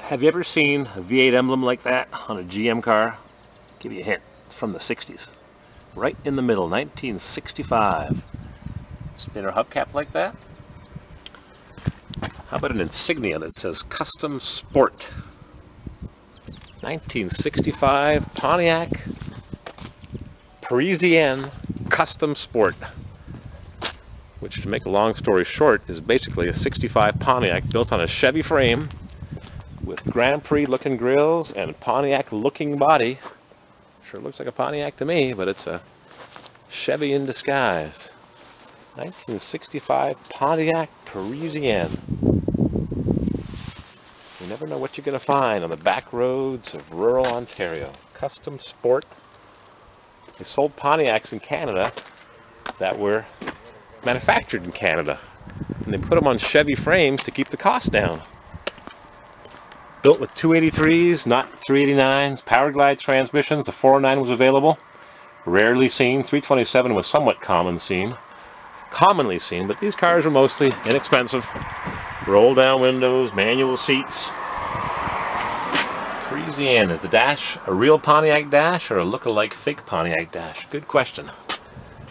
Have you ever seen a V8 emblem like that on a GM car? I'll give you a hint. It's from the 60s. Right in the middle, 1965. Spinner hubcap like that? How about an insignia that says Custom Sport? 1965 Pontiac Parisienne Custom Sport. Which, to make a long story short, is basically a 65 Pontiac built on a Chevy frame with Grand Prix looking grills and Pontiac looking body. Sure looks like a Pontiac to me, but it's a Chevy in disguise. 1965 Pontiac Parisienne. You never know what you're going to find on the back roads of rural Ontario. Custom Sport. They sold Pontiacs in Canada that were manufactured in Canada, and they put them on Chevy frames to keep the cost down. Built with 283s, not 389s, power glide transmissions. The 409 was available, rarely seen. 327 was somewhat commonly seen, but these cars were mostly inexpensive. Roll down windows, manual seats. Parisienne. Is the dash a real Pontiac dash or a look-alike fake Pontiac dash? Good question.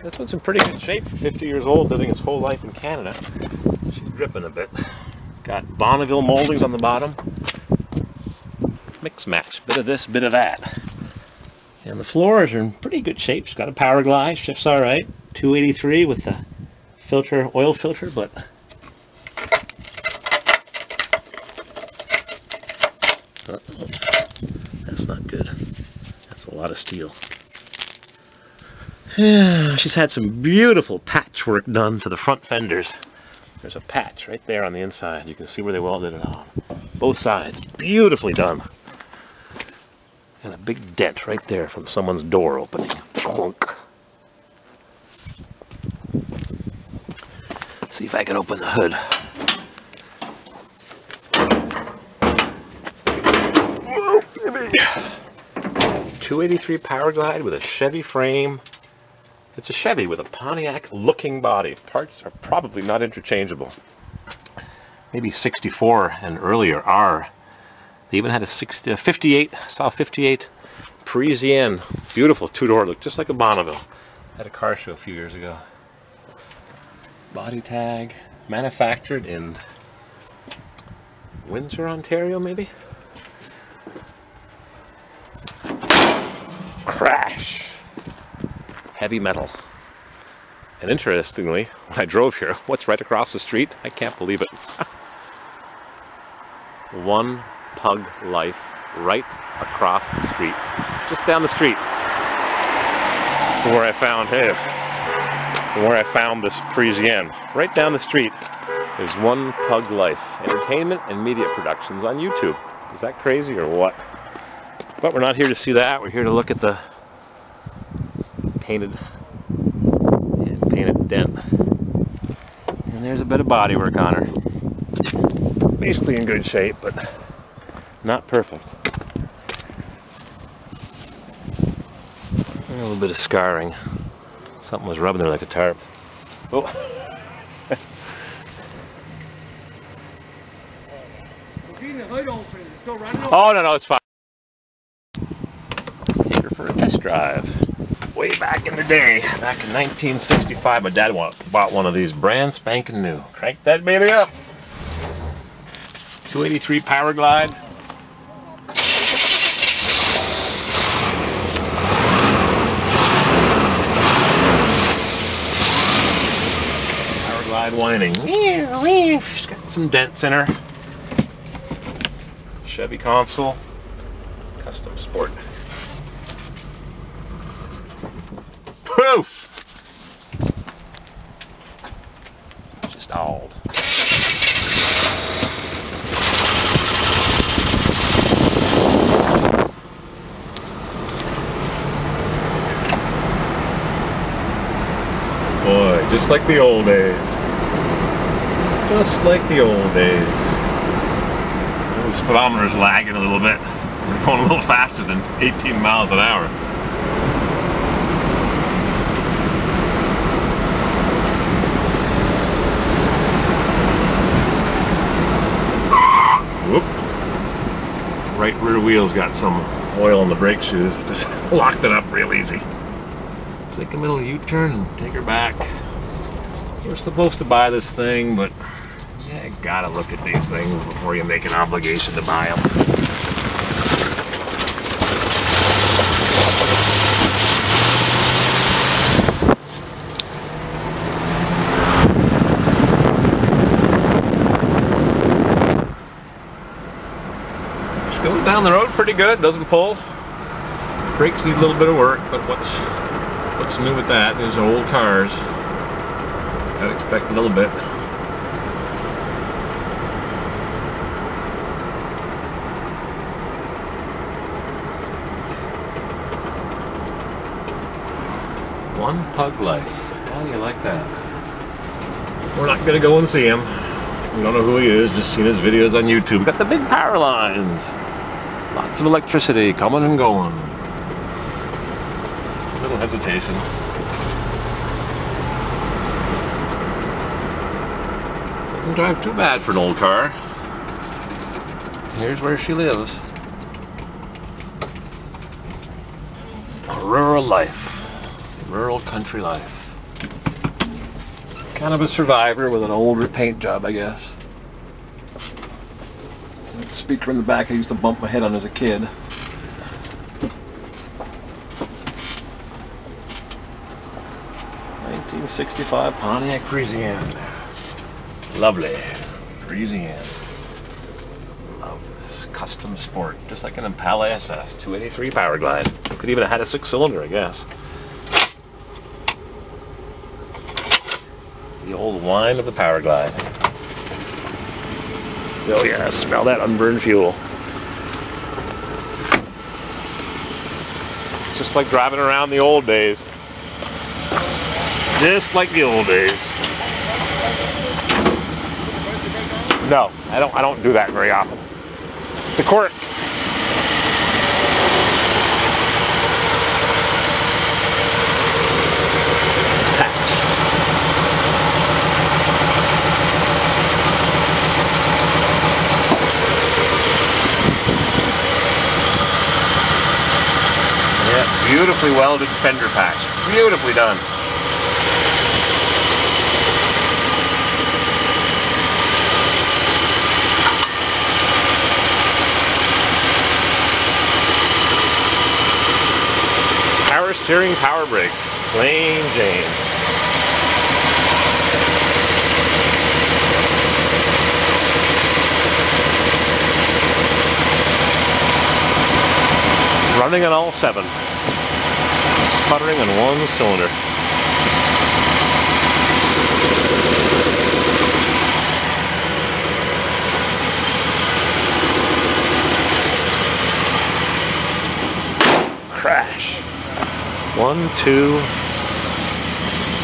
This one's in pretty good shape for 50 years old, living its whole life in Canada. She's dripping a bit. Got Bonneville moldings on the bottom. Mix match, bit of this, bit of that. And the floors are in pretty good shape. It's got a power glide, shifts all right. 283 with the filter, oil filter, but that's not good. That's a lot of steel. Yeah, she's had some beautiful patchwork done to the front fenders. There's a patch right there on the inside. You can see where they welded it on. Both sides, beautifully done. And a big dent right there from someone's door opening. Clunk. See if I can open the hood. Oh, baby. 283 Power Glide with a Chevy frame. It's a Chevy with a Pontiac looking body. Parts are probably not interchangeable. Maybe 64 and earlier are. They even had a 58, I saw a 58 Parisienne. Beautiful two-door, looked just like a Bonneville. At a car show a few years ago. Body tag, manufactured in Windsor, Ontario, maybe? Crash! Heavy metal. And interestingly, when I drove here, what's right across the street? I can't believe it. One Pug Life right across the street. Just down the street. Where I found this Parisienne. Right down the street is One Pug Life. Entertainment and media productions on YouTube. Is that crazy or what? But we're not here to see that. We're here to look at the painted dent. And there's a bit of bodywork on her. Basically in good shape, but not perfect. A little bit of scarring. Something was rubbing there like a tarp. Oh. Oh, no, it's fine. Let's take her for a test drive. Way back in the day, back in 1965, my dad bought one of these brand spanking new. Crank that baby up. 283 Power Glide. Power Glide whining. She's got some dents in her. Chevy console. Custom Sport. Poof! Just old. Boy, just like the old days. Just like the old days. The speedometer's lagging a little bit. We're going a little faster than 18 miles an hour. Whoop. right rear wheel's got some oil in the brake shoes. Just locked it up real easy. Take a little U-turn and take her back. We're supposed to buy this thing, but yeah, you gotta look at these things before you make an obligation to buy them. She goes down the road pretty good, doesn't pull. Brakes need a little bit of work, but what's new with that? These are old cars. I'd expect a little bit. One pug life. How do you like that? We're not gonna go and see him. We don't know who he is, just seen his videos on YouTube. Got the big power lines. Lots of electricity coming and going. A little hesitation. Doesn't drive too bad for an old car. Here's where she lives. A rural life. Rural country life. Kind of a survivor with an older paint job, I guess. That speaker in the back I used to bump my head on as a kid. '65 Pontiac Parisienne. Lovely. Parisienne. Love this custom sport. Just like an Impala SS 283 Power Glide. Could even have had a 6-cylinder, I guess. The old wine of the Power Glide. Oh yeah, smell that unburned fuel. Just like driving around the old days. Just like the old days. No, I don't do that very often. It's a quirk. Yeah, beautifully welded fender patch. Beautifully done. Power steering, power brakes, plain Jane. Running on all 7. Sputtering on one cylinder. Crash. 1, 2,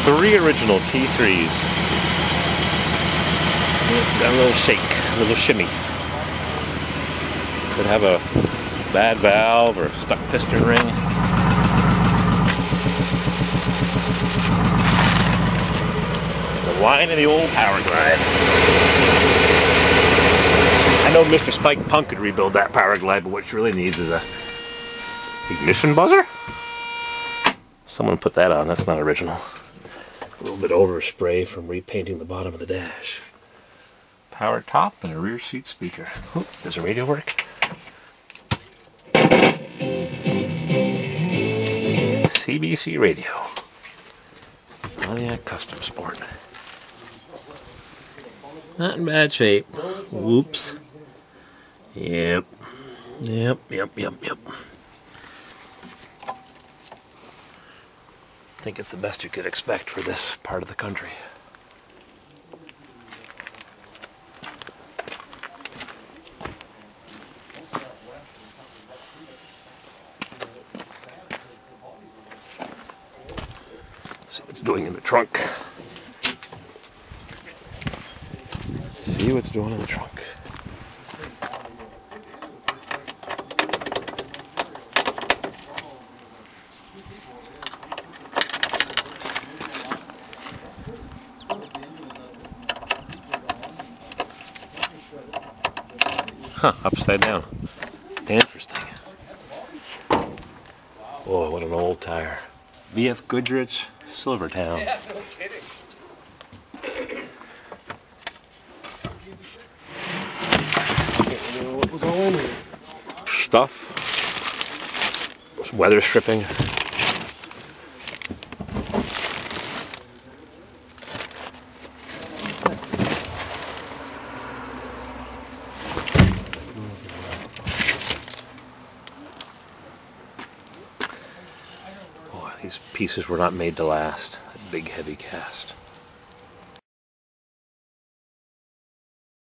3 original T3s. Got a little shake, a little shimmy. Could have a bad valve or stuck piston ring. The wine of the old Power Glide. I know Mr. Spike Punk could rebuild that Power Glide, but what she really needs is a ignition buzzer? Someone put that on, that's not original. A little bit overspray from repainting the bottom of the dash. Power top and a rear seat speaker. Ooh, does the radio work? CBC radio. Pontiac Custom Sport. Not in bad shape. Whoops. Yep. Yep. I think it's the best you could expect for this part of the country. See what's doing in the trunk. See what's doing in the trunk. Huh, upside down. Interesting. Boy, what an old tire. VF Goodrich, Silvertown. Yeah, no kidding. What was all in here? Stuff. Weather stripping. Boy, these pieces were not made to last. That big heavy cast.